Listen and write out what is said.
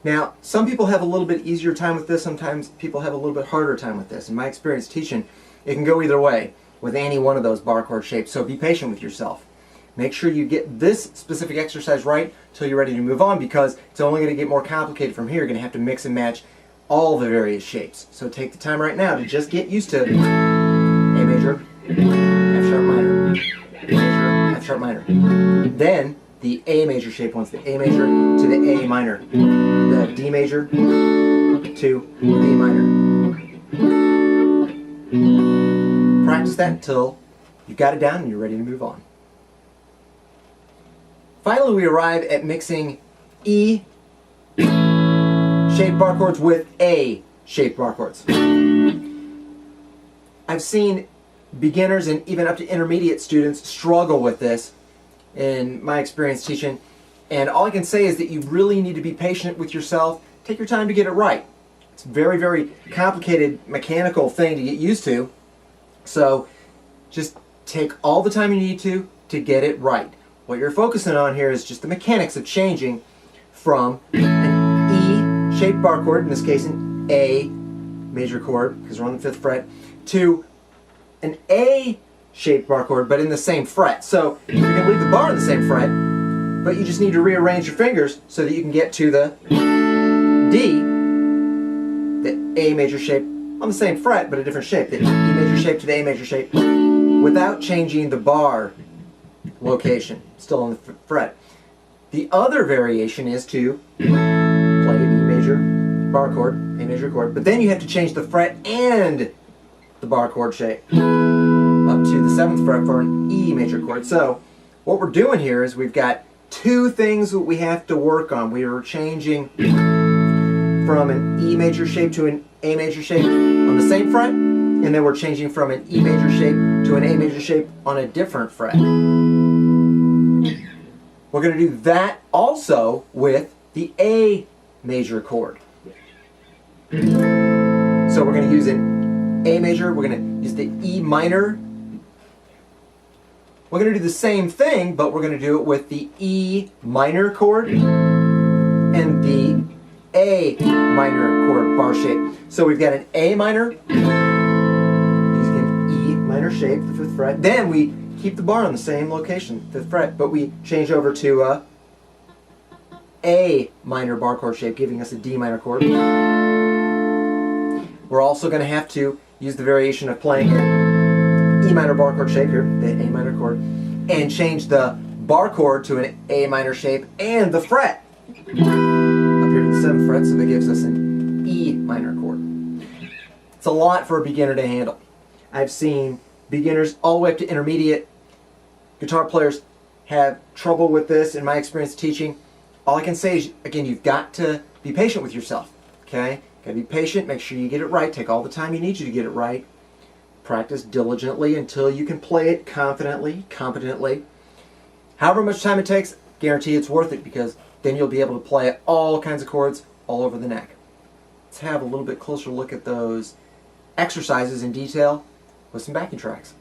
Now, some people have a little bit easier time with this, sometimes people have a little bit harder time with this. In my experience teaching, it can go either way with any one of those bar chord shapes, so be patient with yourself. Make sure you get this specific exercise right until you're ready to move on, because it's only going to get more complicated from here. You're going to have to mix and match all the various shapes. So take the time right now to just get used to A major, F sharp minor, A major, F sharp minor. Then the A major shape once the A major to the A minor, the D major to the A minor. Practice that until you've got it down and you're ready to move on. Finally, we arrive at mixing E shaped bar chords with A shaped bar chords. I've seen beginners and even up to intermediate students struggle with this in my experience teaching, and all I can say is that you really need to be patient with yourself. Take your time to get it right. It's a very, very complicated mechanical thing to get used to, so just take all the time you need to get it right. What you're focusing on here is just the mechanics of changing from an E shaped bar chord, in this case an A major chord because we're on the 5th fret, to an A shaped bar chord but in the same fret. So you can leave the bar in the same fret, but you just need to rearrange your fingers so that you can get to the D, the A major shape on the same fret but a different shape, the E major shape to the A major shape, without changing the bar location, still on the fret. The other variation is to play an E major bar chord, A major chord, but then you have to change the fret and the bar chord shape up to the 7th fret for an E major chord. So what we're doing here is we've got two things that we have to work on. We are changing from an E major shape to an A major shape on the same fret, and then we're changing from an E major shape to an A major shape on a different fret. We're going to do that also with the A major chord. So we're going to use an A major, we're going to use the E minor. We're going to do the same thing, but we're going to do it with the E minor chord and the A minor chord bar shape. So we've got an A minor, using an E minor shape, the 5th fret. Then we keep the bar on the same location, 5th fret, but we change over to A minor bar chord shape, giving us a D minor chord. We're also going to have to use the variation of playing an E minor bar chord shape here, the A minor chord, and change the bar chord to an A minor shape and the fret up here to the 7th fret, so that gives us an E minor chord. It's a lot for a beginner to handle. I've seen beginners all the way up to intermediate guitar players have trouble with this. In my experience teaching, all I can say is, again, you've got to be patient with yourself, okay? Got to be patient, make sure you get it right, take all the time you need to get it right. Practice diligently until you can play it confidently, competently. However much time it takes, guarantee it's worth it, because then you'll be able to play all kinds of chords all over the neck. Let's have a little bit closer look at those exercises in detail with some backing tracks.